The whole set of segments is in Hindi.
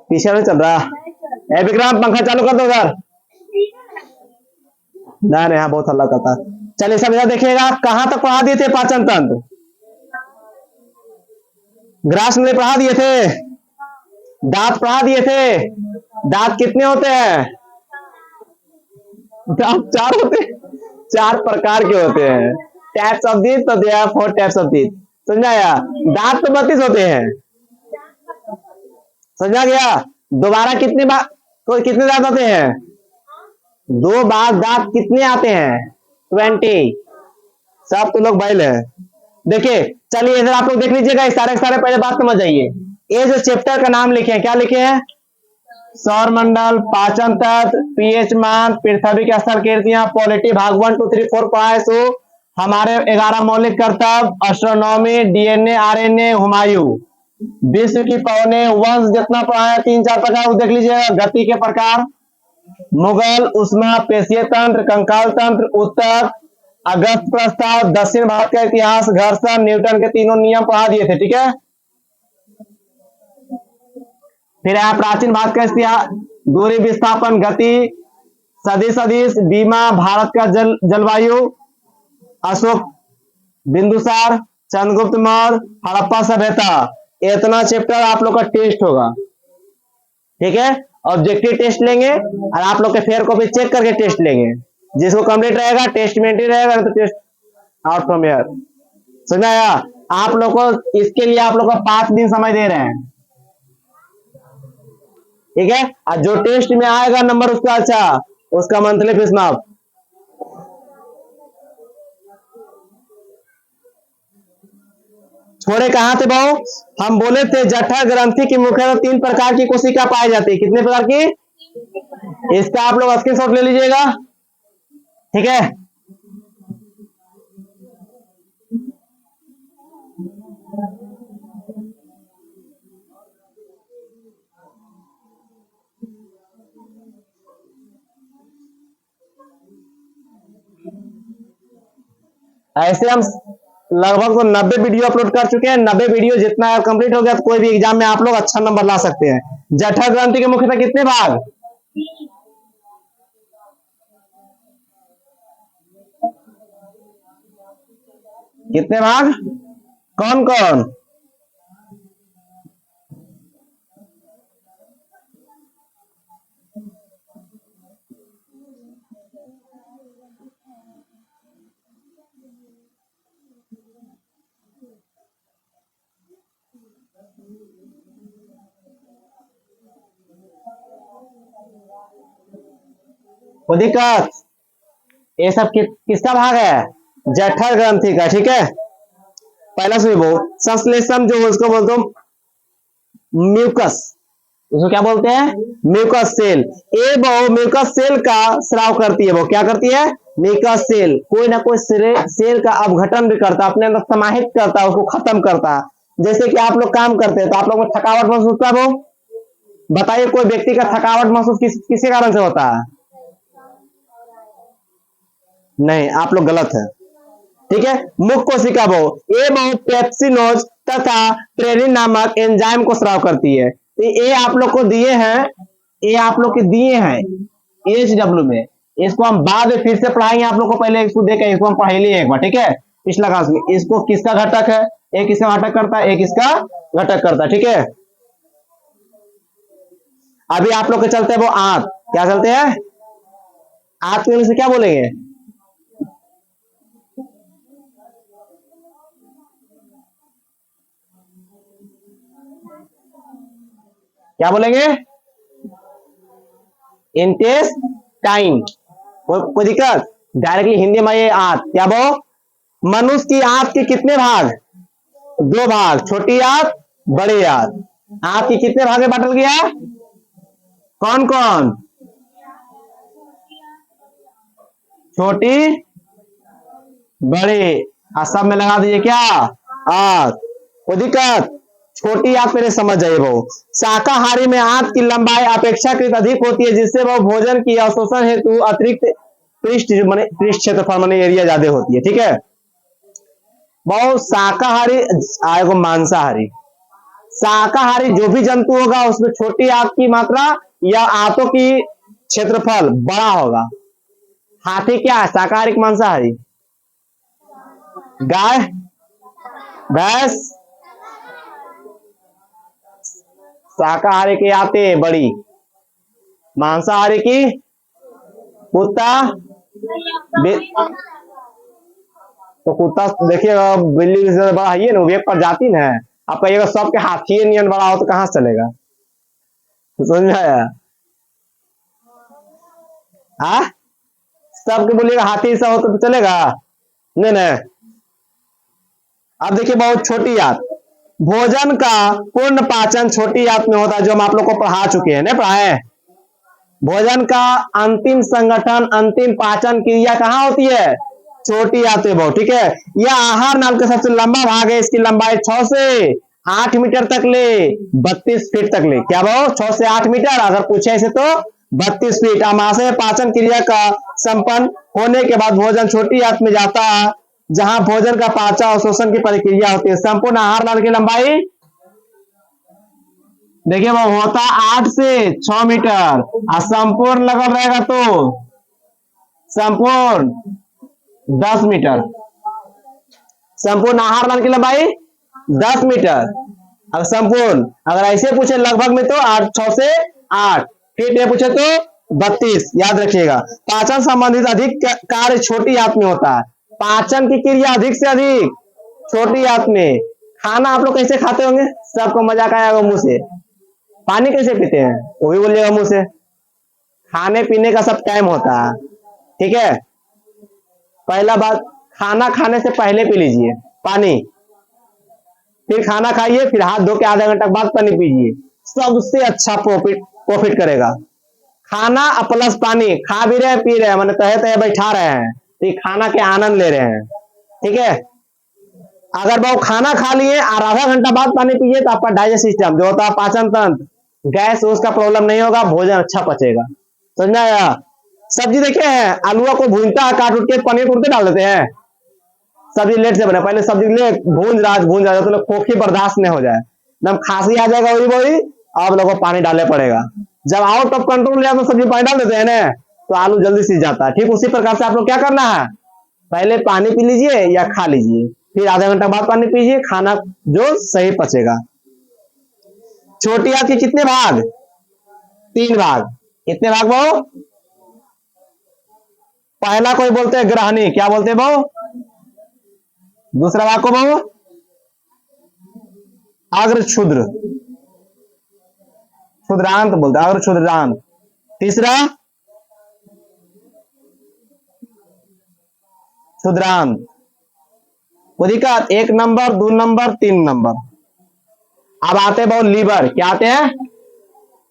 पीछे नहीं चल रहा। ए विक्रम, पंखा चालू कर दो उधर। नहीं नहीं, हाँ बहुत हल्ला करता है। चलिए सब इधर देखिएगा, कहां तक पढ़ा दिए थे पाचन तंत्र? ग्रास में पढ़ा दिए थे। दांत पढ़ा दिए थे। दांत कितने होते हैं? दांत चार होते हैं। चार प्रकार के होते हैं। टाइप्स ऑफ टीथ, तो they are 4 types of teeth. समझा गया? दांत तो 32 होते हैं। समझा गया? दोबारा कितने बार, कोई कितने दांत होते हैं? 2 बार दांत कितने आते हैं? 20। सब तो लोग बैल है। देखिए चलिए इधर आप लोग देख लीजिएगा, सारे सारे पहले बात समझ जाइए। ये जो चैप्टर का नाम लिखे हैं, क्या लिखे हैं? सौर मंडल, पाचन तंत्र, पीएच मान, पृथ्वी की स्थल कीर्तियां, पॉलिटी भाग 1 2 3 4 पढ़ाए सो। हमारे 11 मौलिक कर्तव्य, एस्ट्रोनॉमी, डीएनए, आरएनए, हुमायूं, विश्व की पौने, वंश जितना पढ़ाया 3-4 प्रकार देख लीजिएगा। गति के प्रकार, मुगल, उष्मा, पेशीय तंत्र, कंकाल तंत्र, उत्तर, अगस्त प्रस्ताव, दक्षिण भारत का इतिहास, घर्षण, न्यूटन के तीनों नियम पढ़ा दिए थे। ठीक है। फिर आया प्राचीन भारत का इतिहास, दूरी, विस्थापन, गति, सदिश सदिश, बीमा, भारत का जलवायु, अशोक, बिंदुसार, चंद्रगुप्त मौर्य, हड़प्पा सभ्यता। इतना चैप्टर आप लोग का टेस्ट होगा। ठीक है। ऑब्जेक्टिव टेस्ट लेंगे और आप लोग के फेयर कॉपी चेक करके टेस्ट लेंगे। जिसको कंप्लीट रहेगा टेस्ट में एंट्री रहेगा, तो टेस्ट आउट फ्रॉम हियर। समझ आया? आप लोग को इसके लिए आप लोग को 5 दिन समय दे रहे हैं। ठीक है। और जो टेस्ट में आएगा नंबर उसका, अच्छा उसका मंथली फीस माफ। छोड़े कहां थे बहु? हम बोले थे जठर ग्रंथि की मुख्यतः 3 प्रकार की कोशिका पाई जाती है। कितने प्रकार की? इसका आप लोग स्क्रीनशॉट ले लीजिएगा। ठीक है। ऐसे हम लगभग तो 90 वीडियो अपलोड कर चुके हैं। 90 वीडियो जितना कंप्लीट हो गया तो कोई भी एग्जाम में आप लोग अच्छा नंबर ला सकते हैं। जठर ग्रंथि के मुख्यतः कितने भाग? कितने भाग? कौन कौन? कोई दिक्कत? ये सब किसका भाग है? जठर ग्रंथि का। ठीक है। पहला सुनिए वो संश्लेषण जो उसको बोलते हो म्यूकस। उसको क्या बोलते हैं? Mucus cell. ये वो म्यूकस सेल का स्राव करती है। वो क्या करती है? म्यूकस सेल कोई ना कोई सेल का अपघटन भी करता, अपने अंदर समाहित करता, उसको खत्म करता। जैसे कि आप लोग काम करते हैं तो आप लोग को थकावट महसूस होता है। वो बताइए कोई व्यक्ति का थकावट महसूस किसी कारण से होता है? नहीं, आप लोग गलत है। ठीक है। मुख्य कोशिका ये पेप्सिनोज तथा ट्रेनिन नामक एंजाइम को स्राव करती है। तो ये आप लोग को दिए हैं, ये आप लोग के दिए हैं एचडब्ल्यू में। इसको हम बाद में फिर से पढ़ाएंगे आप लोग को। पहले इसको देखें, इसको हम पढ़ लिए एक बार। ठीक है। पिछला क्लास में इसको किसका घटक है, एक इसका घटक करता है, एक इसका घटक करता है। ठीक है। अभी आप लोग के चलते हैं वो आंत। क्या चलते हैं? आंत को इंग्लिश में क्या बोलेंगे? क्या बोलेंगे? इंटेस्टाइन। कोई दिक्कत? डायरेक्टली हिंदी में ये आंत। क्या वो? मनुष्य की आंत के कितने भाग? 2 भाग, छोटी आंत, बड़ी आंत। आंत की कितने भाग में बांटल गया? कौन कौन? छोटी, बड़ी। सब में लगा दीजिए क्या? आंत। कोई दिक्कत? छोटी आंत मेरे समझ जाइए। वो शाकाहारी में आंत की लंबाई अपेक्षाकृत अधिक होती है, जिससे वह भोजन की अवशोषण हेतु अतिरिक्त पृष्ठ क्षेत्रफल एरिया ज्यादा होती है। ठीक है। बहुत शाकाहारी आएगा मांसाहारी। शाकाहारी जो भी जंतु होगा उसमें छोटी आंत की मात्रा या आंतों की क्षेत्रफल बड़ा होगा। हाथी क्या है, शाकाहारी कि मांसाहारी? गाय, भैंस शाकाहारी की आंतें बड़ी, मांसाहारी की कुत्ता। तो कुत्ता देखिएगा बिल्ली से बड़ा है ना, एक प्रजाति ना है। आप कहिएगा सबके हाथी नियन बड़ा हो तो कहां से चलेगा? समझ में आया? हाँ, सबके बोलिएगा हाथी सा हो तो चलेगा? नहीं नहीं। अब देखिए बहुत छोटी आंत, भोजन का पूर्ण पाचन छोटी आंत में होता है, जो हम आप लोग को पढ़ा चुके हैं, नहीं पढ़ाए? भोजन का अंतिम संगठन, अंतिम पाचन क्रिया कहां होती है? छोटी आंतें बहुत, ठीक है। यह आहार नाल का सबसे लंबा भाग है। इसकी लंबाई 6 से 8 मीटर तक ले, 32 फीट तक ले। क्या भाव? 6 से 8 मीटर, अगर पूछे इसे तो 32 फीट। आमाशय पाचन क्रिया का संपन्न होने के बाद भोजन छोटी आंत में जाता है, जहां भोजन का पाचन और शोषण की प्रक्रिया होती है। संपूर्ण आहार नाल की लंबाई देखिए वो होता 8 से 6 मीटर, और संपूर्ण लगल रहेगा तो संपूर्ण 10 मीटर। संपूर्ण आहार नाल की लंबाई 10 मीटर। अब संपूर्ण अगर ऐसे पूछे लगभग में तो 6 से 8 फीट में पूछे तो 32। याद रखिएगा, पाचन संबंधित अधिक कार्य छोटी आंत में होता है। पाचन की क्रिया अधिक से अधिक छोटी आंत में। खाना आप लोग कैसे खाते होंगे? सबको मजाक आएगा मुंह से। पानी कैसे पीते हैं? वो भी बोलिएगा मुंह से। खाने पीने का सब टाइम होता है, ठीक है। पहला बात, खाना खाने से पहले पी लीजिए पानी, फिर खाना खाइए, फिर हाथ धो के आधा घंटा बाद पानी पीजिए, सबसे अच्छा प्रॉफिट करेगा। खाना प्लस पानी, खा भी रहे पी रहे हैं, मैंने तहे तहे बैठा रहे हैं तो ये खाना के आनंद ले रहे हैं, ठीक है। अगर वो खाना खा लिए और आधा घंटा बाद पानी पिए तो आपका डाइजेस्ट सिस्टम जो होता है, पाचन तंत्र, गैस उसका प्रॉब्लम नहीं होगा, भोजन अच्छा पचेगा। समझ में आया? सब्जी देखे हैं, आलूआ को भूनता है, काट उठ के पनीर उड़ते डाल देते हैं। सब्जी लेट से बने, पहले सब्जी ले भून रहा तो खोखी बर्दाश्त नहीं हो जाए, एकदम खांसी आ जाएगा वही वही, आप लोगों को पानी डालने पड़ेगा। जब आउट ऑफ कंट्रोल लिया तो सब्जी पानी डाल देते हैं ना, तो आलू जल्दी सीज जाता है। ठीक उसी प्रकार से आप लोग क्या करना है, पहले पानी पी लीजिए या खा लीजिए, फिर आधा घंटा बाद पानी पीजिए, खाना जो सही पचेगा। छोटी आंत के कितने भाग? 3 भाग। कितने भाग वो? पहला कोई बोलते हैं ग्रहणी, क्या बोलते हैं वो? दूसरा भाग को वो अग्र क्षुद्र, क्षुद्रांत बोलते हैं, अग्र क्षुद्रांत। तीसरा क्षुद्रांत। दिक्कत 1 नंबर 2 नंबर 3 नंबर। अब आते हैं बहुत लीवर, क्या आते हैं?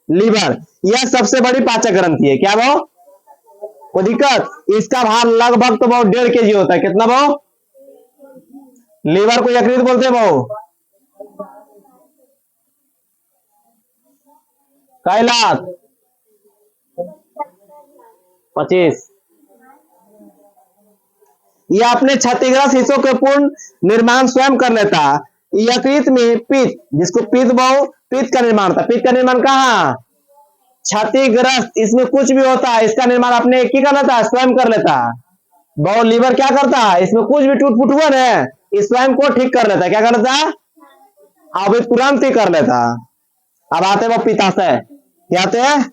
लीवर, यह सबसे बड़ी पाचक ग्रंथि है। क्या वो दिक्कत, इसका भार लगभग तो बहुत 1.5 kg होता है। कितना वो? लीवर को यकृत बोलते हैं वो। कैलाश 25। यह अपने क्षतिग्रस्त हिस्सों के पूर्ण निर्माण स्वयं कर लेता है। यकृत में पित्त, जिसको पित्त बहु, पित्त का निर्माण होता है। पित्त का निर्माण कहाँ? क्षतिग्रस्त, इसमें कुछ भी होता है इसका निर्माण अपने की कर लेता है, स्वयं कर लेता है। बहु लीवर क्या करता है, इसमें कुछ भी टूट फूट हुआ ना, इस स्वयं को ठीक कर लेता है। क्या कर लेता है? अभी तुरंत ही कर लेता है। अब आते हैं वो पित्ताशय, क्या आते हैं?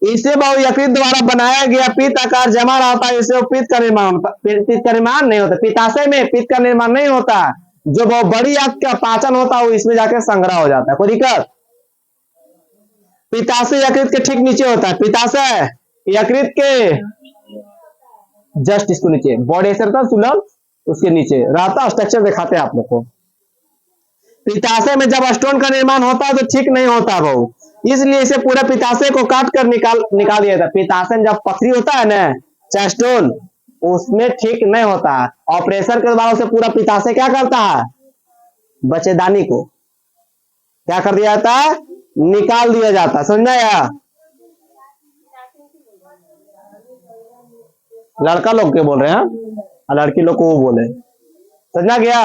इसे बहु यकृत द्वारा बनाया गया पित्त आकार जमा रहता है, इसे पित्त का निर्माण होता, पित्त का निर्माण नहीं होता। पित्ताशय में पित्त का निर्माण नहीं होता, जो बहुत बड़ी आंत का पाचन होता है वो इसमें जाके संग्रह हो जाता है। कोई दिक्कत? पित्ताशय यकृत के ठीक नीचे होता है। पित्ताशय यकृत के जस्ट इसको नीचे, बॉडी सुलभ उसके नीचे रहता, स्ट्रक्चर दिखाते हैं आप लोग को। पित्ताशय में जब स्टोन का निर्माण होता है तो ठीक नहीं होता वो, इसलिए इसे पूरा पित्ताशय को काट कर निकाल दिया था। पित्ताशय जब पथरी होता है ना, चाहे स्टोन, उसमें ठीक नहीं होता। ऑपरेशन के बाद उसे पूरा पित्ताशय क्या करता है, बच्चेदानी को क्या कर दिया जाता है, निकाल दिया जाता है। समझ में आया? लड़का लोग के बोल रहे हैं, और लड़की लोग को वो बोले। समझा गया?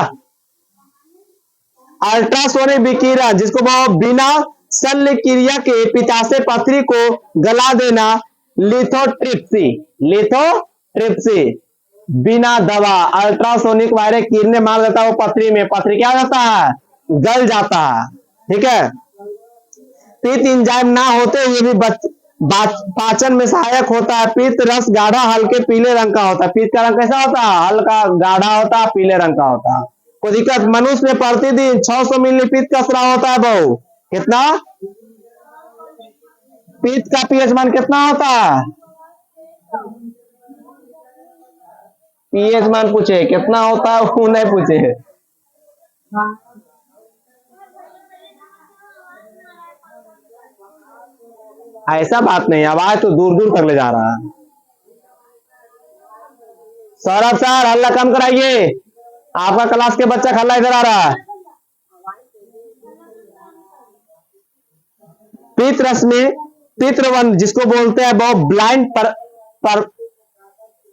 अल्ट्रासोनिक विकिरण जिसको वो बिना शल्य क्रिया के पित्ताशय पथरी को गला देना, लिथोट्रिप्सी। लिथोट्रिप्सी बिना दवा अल्ट्रासोनिक वायरस किरणें मार देता है वो पथरी में, पथरी क्या हो जाता है? गल जाता है। ठीक है। पित्त इंजाइम ना होते हुए भी पाचन में सहायक होता है। पित्त रस गाढ़ा हल्के पीले रंग का होता है। पित्त का रंग कैसा होता है? हल्का गाढ़ा होता है, पीले रंग का होता है। कोई दिक्कत? मनुष्य में प्रतिदिन 600 मिली पित्त का स्राव होता है। बहु कितना? पित्त का पीएच मान कितना होता है? पीएच मान पूछे कितना होता है, वो नहीं पूछे। ऐसा बात नहीं, आवाज तो दूर दूर तक ले जा रहा है। सौरभ सर हल्ला कम कराइए, आपका क्लास के बच्चा हल्ला इधर आ रहा है। पित्त रस में पितृवंध जिसको बोलते हैं वो ब्लाइंड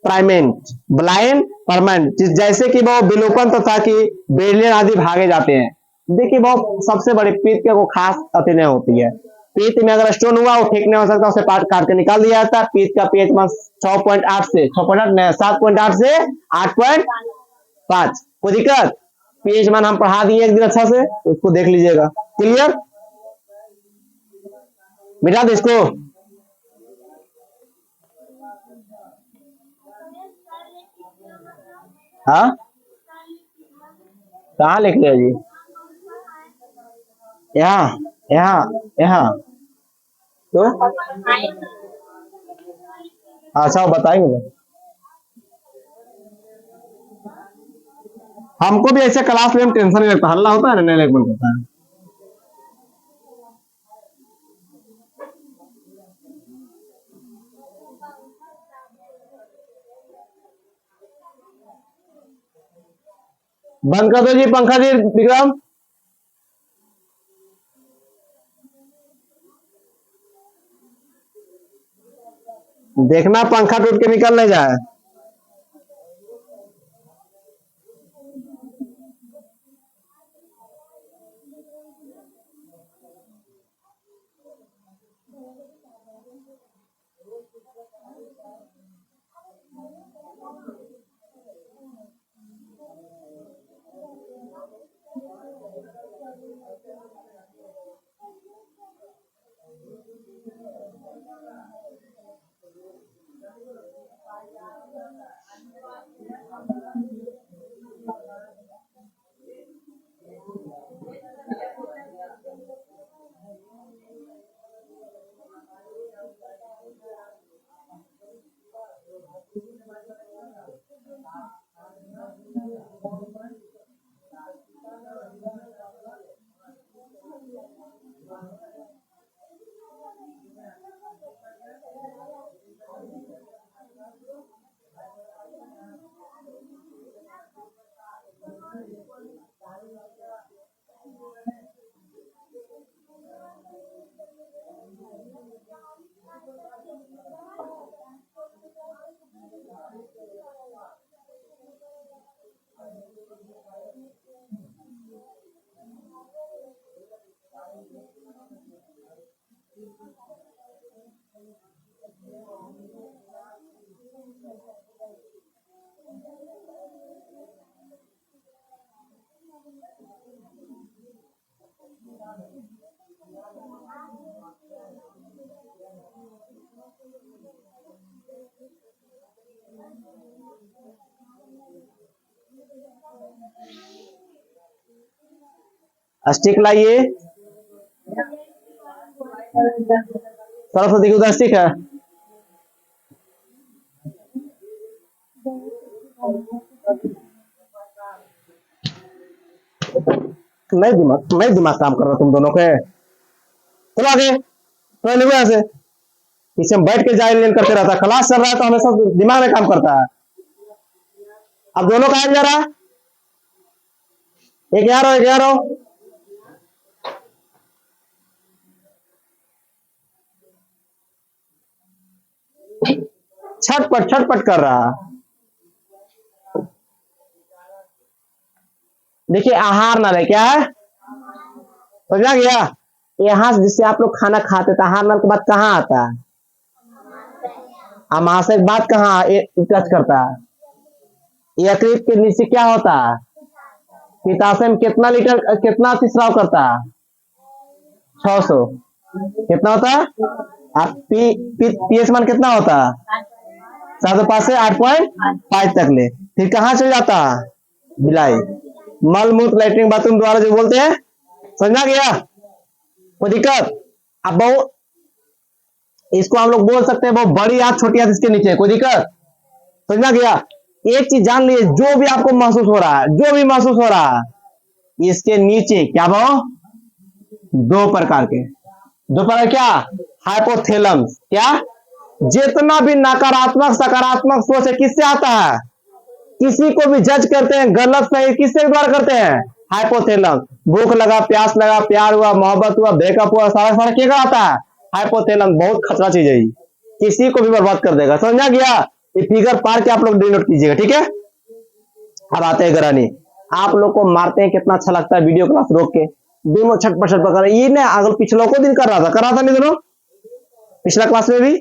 प्राइमेंट, ब्लाइंड परमानेंट, जैसे कि वो विलोपन तथा कि बेलियन आदि भागे जाते हैं। देखिए वो सबसे बड़ी पित्त के को खास अति नहीं होती है। पित्त में अगर स्टोन हुआ वो ठीक नहीं हो सकता, उसे काट के निकाल दिया जाता है। पित्त का पीएच मान 6.8 से 6.8 7.8 से 8.5। कोई दिक्कत? पीएच मान हम पढ़ा दिए एक दिन अच्छा से, उसको देख लीजिएगा। क्लियर? मिटा दो इसको। हाँ कहाँ लिख लिया जी? यहाँ यहाँ यहाँ तो अच्छा बताएंगे। हमको भी ऐसे क्लास में टेंशन नहीं लगता, हल्ला होता है ना, नहीं लगता होता है। बंद कर दो जी पंखा जी विक्रम। देखना पंखा टूट के निकल नहीं जाए। स्टिक लाइए, सरस्वती की उधर स्टिक है। नहीं दिमाग काम कर रहा तुम दोनों के। चलो आगे, तो यहाँ से पीछे बैठ के जाए लेन करते रहता, क्लास चल रहा है तो हमेशा दिमाग में काम करता है। अब दोनों कहा जा रहा है? एक यहाँ रहो, एक यहाँ रहो। छटपट छटपट कर रहा है। देखिए आहार नल है, क्या है, समझा गया। यहाँ से जिससे आप लोग खाना खाते थे, आहार नल के बाद कहाँ आता है, अमाशय के बाद कहाँ टच करता है, यकृत के नीचे क्या होता है, पित्ताशय में कितना लीटर कितना स्राव करता है, 600, कितना होता है, आप पीएच मान कितना होता है, 705 से 8.5 तक ले, फिर कहाँ चल जाता है, बिलाई, मल मूत्र लैट्रिन बाथरूम द्वारा जो बोलते हैं, समझा गया, कोई दिक्कत। अब बहुत इसको हम लोग बोल सकते हैं बहुत बड़ी आंत छोटी आंत इसके नीचे, कोई दिक्कत, समझा गया। एक चीज जान लिए, जो भी आपको महसूस हो रहा है, जो भी महसूस हो रहा है, इसके नीचे क्या भाव, दो प्रकार के, दो प्रकार क्या, हाइपोथैलेमस, क्या, जितना भी नकारात्मक सकारात्मक सोच है किससे आता है, किसी को भी जज करते हैं गलत सही किससे द्वारा करते हैं, हाइपोथैलेमस। भूख लगा, प्यास लगा, प्यार हुआ, मोहब्बत हुआ, ब्रेकअप हुआ, सारा सारा क्या आता है, हाइपोथैलेमस। बहुत खतरा चीज है, किसी को भी बर्बाद कर देगा, समझा गया। ये फिगर पार के आप लोग डिनोट कीजिएगा, ठीक है। अब आते हैं गरानी, आप लोग को मारते हैं कितना अच्छा लगता है, वीडियो क्लास रोक के दोनों छटपट छटपट कर, ये ना अगल पिछला को दिन कर रहा था नहीं दोनों, पिछला क्लास में भी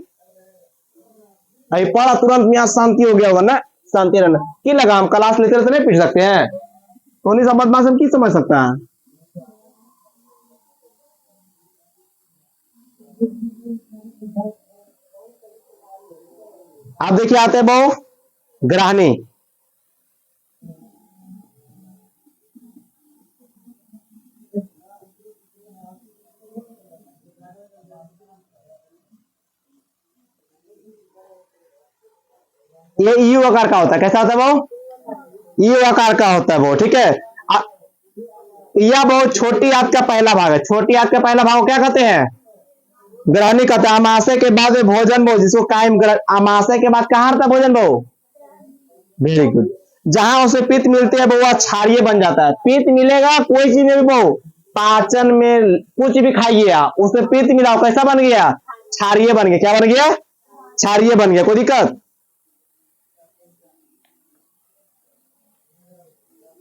अभी पढ़ा, तुरंत में शांति हो गया होगा ना, शांति रहना की लगा, हम क्लास लेते रहते नहीं पीट सकते हैं, तो नहीं समझ में की समझ सकता है। आप देखिए आते हैं बहु ग्राहनी, ये यू आकार का होता है, कैसा होता है वो, यू आकार का होता है वो, ठीक है। यह बहुत छोटी आंत का पहला भाग है, छोटी आंत का पहला भाग क्या कहते हैं, ग्रहणी कहते हैं। अमाशय के बाद भोजन बहु, जिसको कायम, अमाशय के बाद कहाँ आता है भोजन बहु, वेरी गुड, जहां उसे पित्त मिलते हैं वो क्षारीय बन जाता है। पित्त मिलेगा कोई चीज में बहु, पाचन में कुछ भी खाइए आप, उसे पित्त मिला, कैसा बन गया, क्षारीय बन गया, क्या बन गया, क्षारीय बन गया, कोई दिक्कत।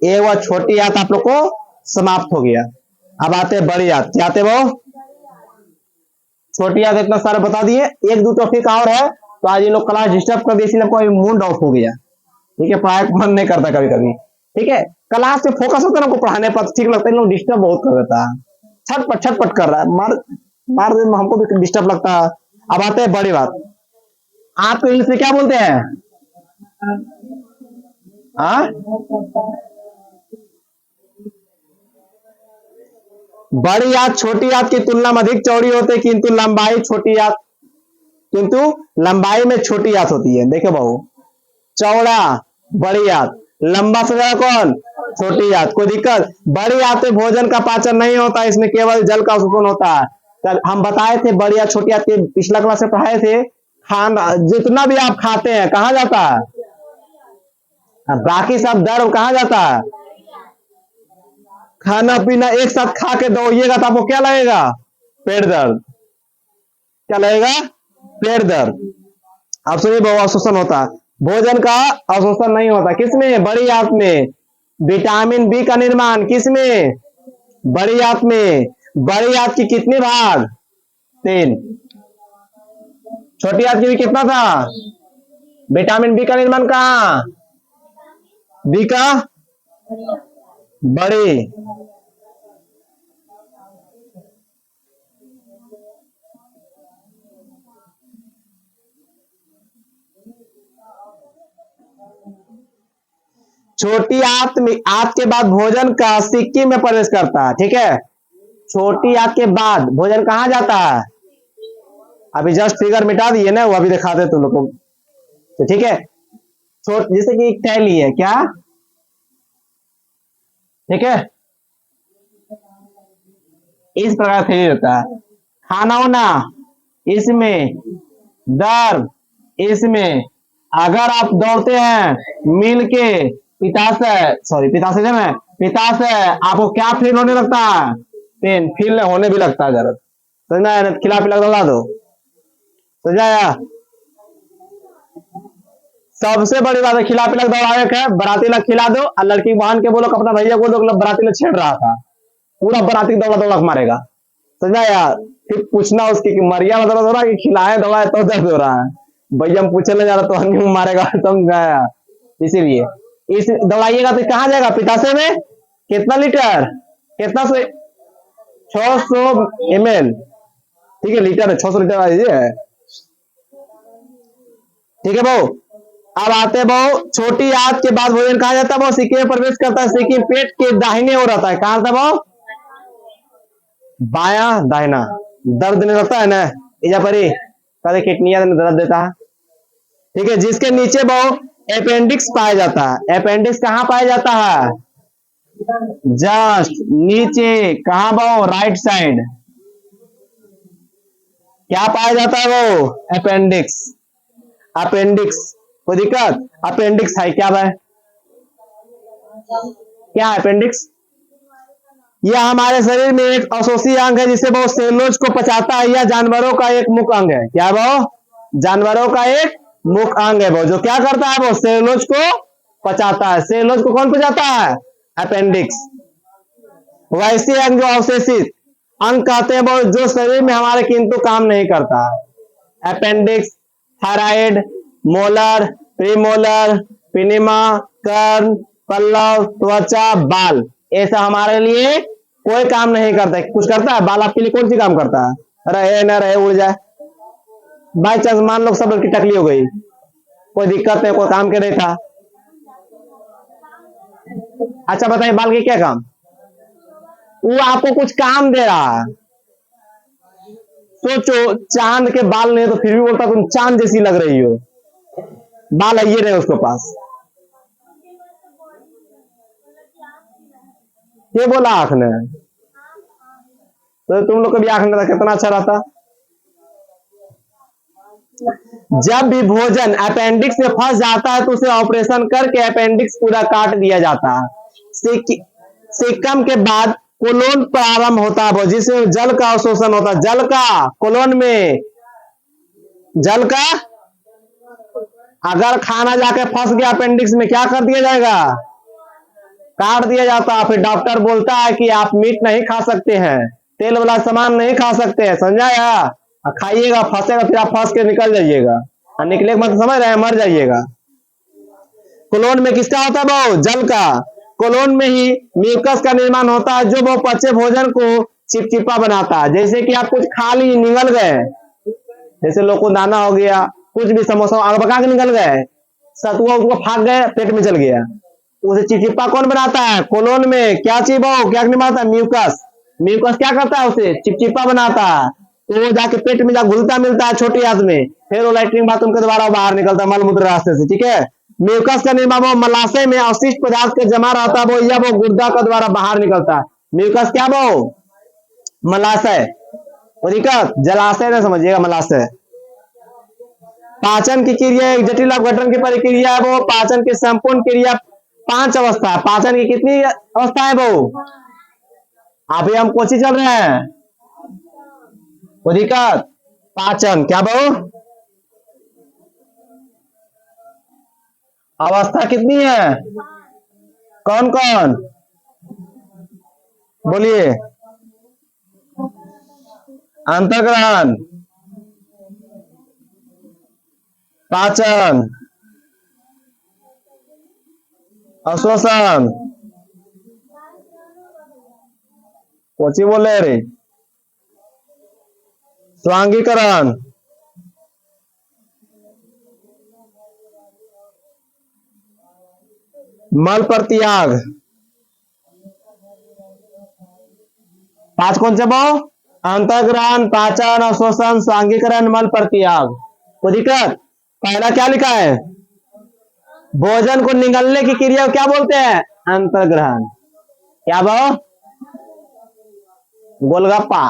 ये वह छोटी आंत आप लोग को समाप्त हो गया। अब आते हैं बड़ी आंत, क्या आते वो, छोटी आंत इतना सारा बता दिए, एक दो टॉपिक और है, तो आज ये लोग क्लास डिस्टर्ब कर दिए, इसलिए कोई मूड ऑफ हो गया, ठीक है, पढ़ाई को मन नहीं करता कभी कभी, ठीक है, क्लास पे फोकस होता है ना, पढ़ाने पर ठीक लगता है, लोग डिस्टर्ब बहुत कर देता है, छटपट कर रहा है, मार मार हमको भी डिस्टर्ब लगता है। अब आते हैं बड़ी बात, आपको इंग्लिश में क्या बोलते हैं, हाँ, बड़ी आंत छोटी आंत की तुलना में अधिक चौड़ी होती है, किंतु लंबाई में छोटी आंत होती है। देखो बहू, चौड़ा बड़ी आंत, लंबा से ज्यादा कौन, छोटी आंत, कोई दिक्कत। बड़ी आंत में भोजन का पाचन नहीं होता, इसमें केवल जल का शोषण होता है। हम बताए थे बड़ी आंत छोटी आंत के पिछला क्लास में पढ़ाए थे, खाना जितना भी आप खाते हैं कहाँ जाता है, बाकी सब दर्द कहाँ जाता है, खाना पीना एक साथ खा के दौड़िएगा तो आपको क्या लगेगा, पेट दर्द, क्या लगेगा, पेट दर्द। आप सुनिए बहु, अवशोषण होता, भोजन का अवशोषण नहीं होता, किसमें, बड़ी आंत में। विटामिन बी का निर्माण किसमें, बड़ी आंत में। बड़ी आंत की कितने भाग, 3, छोटी आंत की भी कितना था, विटामिन बी का निर्माण कहाँ, बी का बड़ी, छोटी आंत में, आंत के बाद भोजन का सिक्की में प्रवेश करता है, ठीक है। छोटी आंत के बाद भोजन कहाँ जाता है, अभी जस्ट फिगर मिटा दिए ना, वो अभी दिखा दे तुम लोग को, तो ठीक है। जैसे कि एक थैली है, क्या, ठीक है, इस प्रकार थैली रहता है, खाना होना इसमें, दर्द इसमें, अगर आप दौड़ते हैं मिल के पिताशय में, पिताशय आपको क्या फील होने लगता है, पेन फील होने भी लगता है दर्द, समझना है, खिला पिला दौड़ा दो, समझाया, सबसे बड़ी बात है, खिला पिला के दौड़ावे का है, बराती लोग खिला दो और लड़की बहन के बोलो कि अपना भैया को दो, बराती लोग छेड़ रहा था, पूरा बराती दौड़ा दौड़ा के मारेगा, समझा यार। फिर पूछना उसकी कि मरिया में दर्द हो रहा है कि खिलाए दौड़ाए तो दर्द हो रहा है, भैया हम पूछने जा रहा तो हम क्यों मारेगा, समझा यार। इसीलिए इस दौड़ाइएगा तो कहाँ जाएगा, पिताशे में कितना लीटर, कितना से 600 ml, ठीक है लीटर है, 600 लीटर है, ठीक है बहु। अब आते बहु, छोटी आंत के बाद भोजन कहा जाता है बहु, सिक्के में प्रवेश करता है, सिक्के पेट के दाहिने ओर रहता है, कहा था बहु, बाया दाहिना, दर्द नहीं लगता है ना, इजा परी कभी किडनिया दर्द देता है, ठीक है। जिसके नीचे बहु अपेंडिक्स पाया जाता है, अपेंडिक्स कहाँ पाया जाता है, जस्ट नीचे, कहा बहु, राइट साइड, क्या पाया जाता है वो, अपेंडिक्स, अपेंडिक्स, कोई दिक्कत, अपेंडिक्स है क्या भाई, क्या अपेंडिक्स, यह हमारे शरीर में एक असोसी अंग है जिसे वो सेलुलोज को पचाता है, यह जानवरों का एक मुख्य अंग है, क्या वो, जानवरों का एक मुख्य अंग है वो, जो क्या करता है वो सेलुलोज को पचाता है, सेलुलोज को कौन पचाता है, अपेंडिक्स। वैसे अंग जो अवशेषित अंग कहते हैं वो, जो शरीर में हमारे किंतु काम नहीं करता, अपेंडिक्स, थायराइड, मोलर, प्रीमोलर, पिनेमा, कर्ण, पल्लव, त्वचा, बाल, ऐसा हमारे लिए कोई काम नहीं करता, कुछ करता है, बाल आपके लिए कौन सी काम करता है, रहे न रहे उड़ जाए, बाई चांस मान लो सब की टकली हो गई, कोई दिक्कत नहीं, कोई काम के नहीं था। अच्छा बताइए बाल के क्या काम, वो आपको कुछ काम दे रहा है, सोचो चांद के बाल नहीं तो फिर भी बोलता तुम चांद जैसी लग रही हो, बाल है ये रहे उसके पास, ये बोला आंख ने, तो तुम लोग को भी आंख ने कितना अच्छा रहता। जब भी भोजन अपेंडिक्स में फंस जाता है तो उसे ऑपरेशन करके अपेंडिक्स पूरा काट दिया जाता है, सिक्कम के बाद कोलोन प्रारंभ होता है, जिसमें जल का अवशोषण होता है, जल का, कोलोन में जल का, अगर खाना जाके फंस गया अपेंडिक्स में क्या कर दिया जाएगा, काट दिया जाता है, फिर डॉक्टर बोलता है कि आप मीट नहीं खा सकते हैं, तेल वाला सामान नहीं खा सकते हैं, समझाया, खाइएगा फंसेगा फिर आप फंस के निकल जाइएगा, और निकले के मतलब समझ रहे हैं, मर जाइएगा। कोलोन में किसका होता है वो, जल का, कोलोन में ही म्यूकस का निर्माण होता है जो वो पचे भोजन को चिपचिपा बनाता है, जैसे कि आप कुछ खा ली निगल गए, जैसे लोग को दाना हो गया, कुछ भी समोसा आग पका के निकल गए, सतुआ उसको फाक गए पेट में चल गया, उसे चिपचिपा कौन बनाता है, कोलोन में क्या चीज वो क्या बनाता है, म्यूकस, म्यूकस क्या करता है उसे चिपचिपा बनाता है, तो वो जाके पेट में जा घुलता मिलता है छोटी आंत में, फिर वो लैट्रिन बाथरूम के द्वारा बाहर निकलता है मलमूत्र रास्ते से, ठीक है। म्यूकस का निर्माण वो मलाशय में अवशिष्ट पदार्थ के जमा रहता है वो, या वो गुर्दा का द्वारा बाहर निकलता है, म्यूकस क्या वो, मलाशय, दिक्कत जलाशय ना समझिएगा, मलाशय। पाचन की क्रिया एक जटिल अपघटन की प्रक्रिया है वो, पाचन की संपूर्ण क्रिया 5 अवस्था है, पाचन की कितनी अवस्था है वो, अभी हम कोची चल रहे हैं, दिक्कत पाचन क्या वो, अवस्था कितनी है, कौन कौन बोलिए, अंतर्ग्रहण, पाचन, अश्वसन, कोची बोले रे, स्वांगीकरण, मल प्रत्याग, 5 कौन से बहु, अंतर्ग्रहण, पाचन, अवशोषण, स्वांगीकरण, मल प्रत्याग, कोई दिक्कत। पहला क्या लिखा है, भोजन को निगलने की क्रिया क्या बोलते हैं, अंतर्ग्रहण, क्या बहु, गोलगप्पा,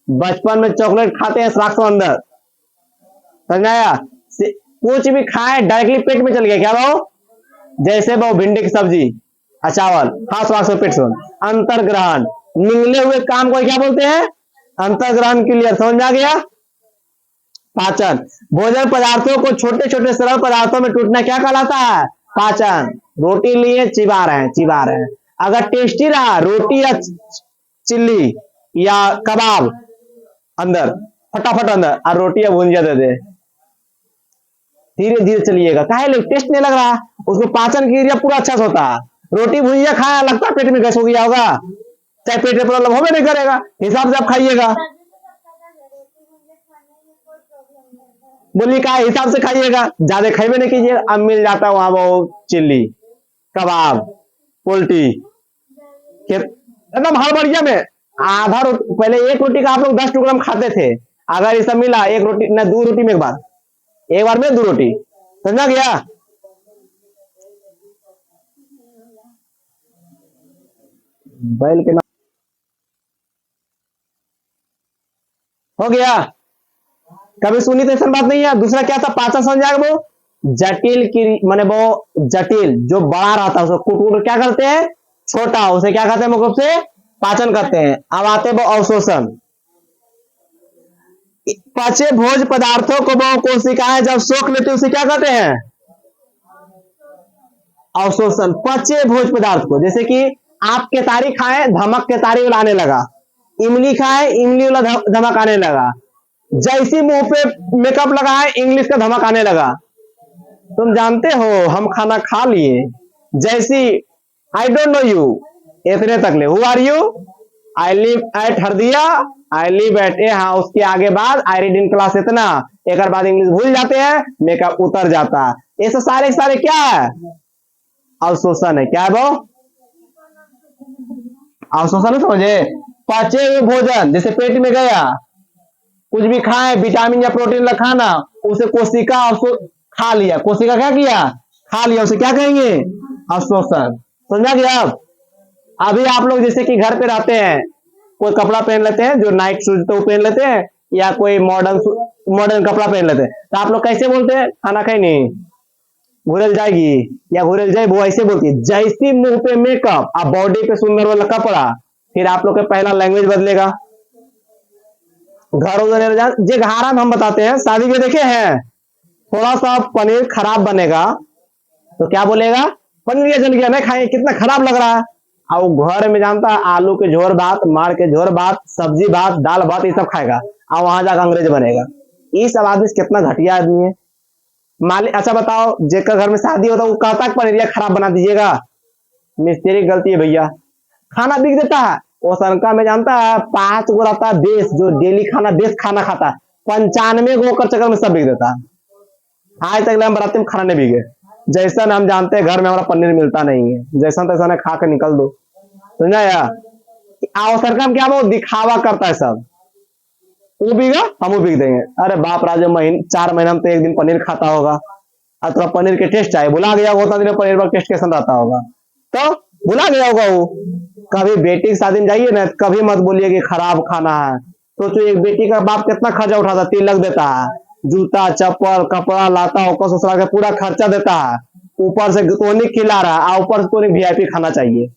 बचपन में चॉकलेट खाते हैं श्राक्ष अंदर, समझाया, कुछ भी खाए डायरेक्टली पेट में चल गया, क्या बहु, जैसे बहु भिंडी की सब्जी चावल खास वास पेट से, अंतर्ग्रहण, निगले हुए काम को क्या बोलते हैं, अंतर्ग्रहण क्लियर, समझ आ गया। पाचन। भोजन पदार्थों को छोटे छोटे सरल पदार्थों में टूटना क्या कहलाता है? पाचन। रोटी लिए चिबा रहे हैं, चिबा रहे हैं। अगर टेस्टी रहा रोटी या चिल्ली या कबाब अंदर, फटाफट अंदर, और रोटी या भुंजिया दे दे, धीरे धीरे चलिएगा, काहे टेस्ट नहीं लग रहा, उसको पाचन की क्रिया पूरा अच्छा से होता है। रोटी भुंजिया खाया, लगता है पेट में गैस हो गया होगा, चाहे पेट में प्रॉब्लम हो नहीं करेगा, हिसाब से आप खाइएगा। बोलिए का हिसाब से खाइएगा, ज्यादा खाइबे नहीं कीजिए। अब मिल जाता है वहां वो चिल्ली, कबाब, पोल्ट्री, एकदम हड़बड़िया में आधा रोटी, पहले एक रोटी का आप लोग 10 टुकड़ा खाते थे, अगर ये सब मिला एक रोटी ना 2 रोटी में एक बार में 2 रोटी, समझा गया? बैल के नाम हो गया, कभी सुनी तो ऐसा बात नहीं है। दूसरा क्या था, पाचन समझ वो जटिल की माने वो जटिल जो बड़ा रहता है उसको कूट कूट क्या करते हैं, छोटा, उसे क्या कहते हैं मुख से पाचन करते हैं। अब आते वो अवशोषण। पचे भोज पदार्थों को वो कोशिकाएं जब सोख लेते उसे क्या कहते हैं, अवशोषण। पचे भोज पदार्थ को, जैसे कि आप केतारी खाए, धमक केतारी वाला आने लगा, इमली खाए, इमली वाला धमक आने लगा, जैसी मुंह पे मेकअप लगाए इंग्लिश का धमक आने लगा। तुम जानते हो हम खाना खा लिए, जैसी आई डोंट नो यू, इतने तक ले, who are you, I live at Hardiya, I live at a, हाँ उसके आगे बाद आई रीड इन क्लास इतना, एक बाद इंग्लिश भूल जाते हैं, मेकअप उतर जाता है। ये सब सारे सारे क्या है, अवशोषण है। क्या है वो, अवशोषण समझे। पचे हुए भोजन जैसे पेट में गया, कुछ भी खाए विटामिन या प्रोटीन का खाना, उसे कोशिका खा लिया, कोशिका क्या किया, खा लिया, उसे क्या कहेंगे, अवशोषण। समझा गया? अभी आप लोग जैसे कि घर पे रहते हैं, कोई कपड़ा पहन लेते हैं जो नाइट सूट तो पहन लेते हैं, या कोई मॉडर्न कपड़ा पहन लेते हैं, तो आप लोग कैसे बोलते हैं, खाना खाई नहीं, घुरल जाएगी या घुरल जाए, वो ऐसे बोलती है। जैसी मुंह पे मेकअप और बॉडी पे सुंदर वाला कपड़ा, फिर आप लोग का पहला लैंग्वेज बदलेगा। घर उधर जे घारा में हम बताते हैं, शादी में देखे हैं, थोड़ा सा पनीर खराब बनेगा तो क्या बोलेगा, पनीर जल गया, नहीं खाए, कितना खराब लग रहा है। और घर में जानता है आलू के झोर भात, मार के झोर भात, सब्जी भात, दाल भात, ये सब खाएगा, और वहां जाकर अंग्रेज बनेगा। ये सब आदमी कितना घटिया आदमी है। मालिक, अच्छा बताओ, जेकर घर में शादी होता है वो कहता है पनीरिया खराब बना दीजिएगा, मिस्त्री की गलती है भैया, खाना बिक देता है। वो सनका में जानता है 5 गो रहता है बेस, जो डेली खाना बेस खाना खाता है, 95 गो कर चक्कर में सब बिक देता है। आज तक हम बराती में खाना नहीं बिके। जैसा हम जानते हैं घर में हमारा पनीर मिलता नहीं है, जैसा तैसा खा के निकल दो, समझा या? अवसर का क्या वो दिखावा करता है सब, वो बिका हम वो बिक देंगे। अरे बाप राजा, 4 महीना में तो एक दिन पनीर खाता होगा, और थोड़ा पनीर के टेस्ट आए, भुला गया होता दिन पनीर का टेस्ट कैसा रहता होगा, तो भुला गया होगा वो। कभी बेटी की शादी में जाइए ना, कभी मत बोलिए कि खराब खाना है। तो एक बेटी का बाप कितना खर्चा उठाता, तिलक देता है, जूता चप्पल कपड़ा लाता, होकर ससुराल का पूरा खर्चा देता है, ऊपर से टॉनिक खिला रहा है, ऊपर से टॉनिक वीआईपी खाना चाहिए।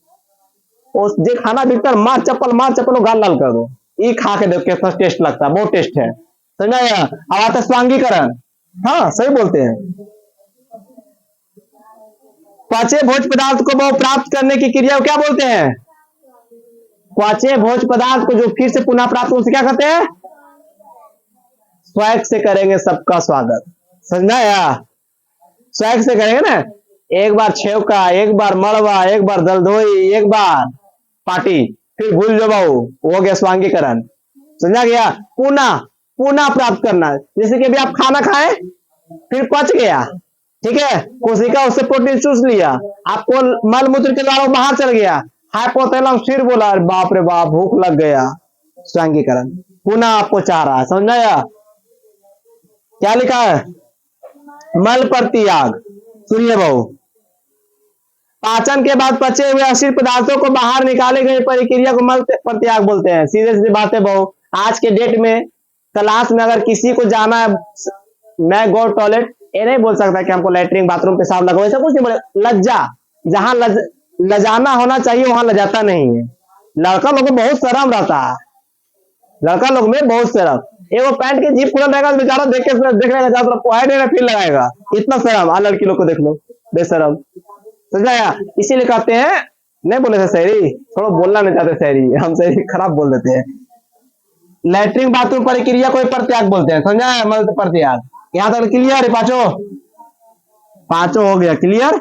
उस जे खाना बिकता मार चप्पल गाल लाल कर दो, ये खा के देखो कितना टेस्ट लगता है, बहुत टेस्ट है, समझा? अब आता स्वांगीकरण, हाँ सही बोलते हैं। पचे भोज पदार्थ को वो प्राप्त करने की क्रिया को क्या बोलते हैं, पचे भोज पदार्थ को जो फिर से पुनः प्राप्त उसे क्या कहते हैं, स्वैग से करेंगे सबका स्वागत, समझा या? स्वैग से करेंगे ना, एक बार छेवका, एक बार मड़वा, एक बार दलदोई, एक बार पार्टी, फिर भूल जाओ, हो गया स्वांगीकरण, समझा गया? पुनः पुनः प्राप्त करना, जैसे कि अभी आप खाना खाए, फिर पच गया, ठीक है, कोशिका उससे प्रोटीन चूस लिया, आपको मल मूत्र के द्वारा बाहर चल गया, हाइपोथैलेमस फिर बोला बाप रे बाप भूख लग गया, स्वांगीकरण, पुनः आपको चाह रहा है, समझाया? क्या लिखा है, मल परित्याग। सुनिए बहु, पाचन के बाद पचे हुए अशीर पदार्थों को बाहर निकाले गए प्रक्रिया को मल परित्याग बोलते हैं। सीधे सीधे बात है बहु, आज के डेट में क्लास में अगर किसी को जाना है, मैं गो टॉयलेट, ये नहीं बोल सकता कि हमको लैट्रिन बाथरूम पेशाब लगा, ऐसा कुछ नहीं बोले। लज्जा, जहां लजाना होना चाहिए वहां लजाता नहीं है। लड़का लोग में बहुत शर्म रहता है, लड़का लोग में बहुत शर्म। ये वो पैंट के जीप खुला रहेगा तो बेचारा देख के देख रहेगा चारों तरफ पॉइंट है फिर लगाएगा। इतना शर्म आ लड़की लोग को देख लो, बेशरम। समझाया, इसीलिए कहते हैं, नहीं बोले थे शायरी, थोड़ा बोलना नहीं चाहते शायरी, हम शायरी खराब बोल देते हैं। लैट्रिन बाथरूम प्रक्रिया को प्रत्याग बोलते हैं, समझा, मल प्रत्याग। यहाँ तक क्लियर है? पांचों पांचों हो गया क्लियर।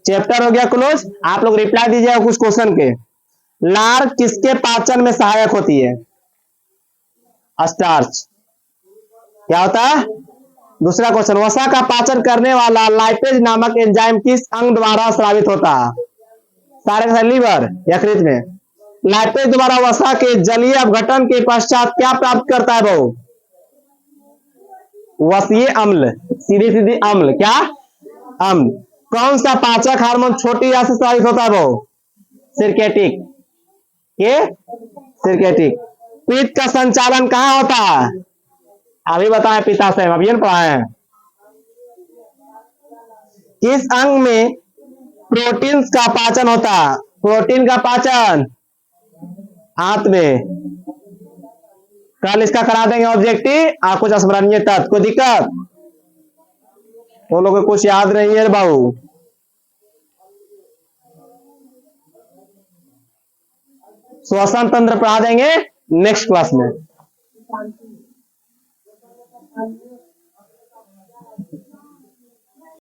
चैप्टर हो गया क्लोज। आप लोग रिप्लाई दीजिएगा कुछ क्वेश्चन के। लार किसके पाचन में सहायक होती है? स्टार्च। क्या होता है? दूसरा क्वेश्चन, वसा का पाचन करने वाला लाइपेज नामक एंजाइम किस अंग द्वारा स्रावित होता है? सारे का लीवर, यकृत में। लाइपेज द्वारा वसा के जलीय अपघटन के पश्चात क्या प्राप्त करता है वो? वसीय अम्ल, सीधी सीधी अम्ल। क्या? अम्ल। कौन सा पाचक हार्मोन छोटी या से स्रावित होता है वो? सिरकेटिक। ये सिरकेटिक। पित्त का संचालन कहां होता है? अभी बताएं पित्ताशय, अभी पढ़ाए हैं। किस अंग में प्रोटीन का पाचन होता है? प्रोटीन का पाचन हाथ में। कल इसका करा देंगे ऑब्जेक्टिव, आप कुछ स्मरणीय तत्व। कोई दिक्कत? वो लोग को कुछ याद नहीं है बाबू। श्वसन तंत्र पढ़ा देंगे नेक्स्ट क्लास में।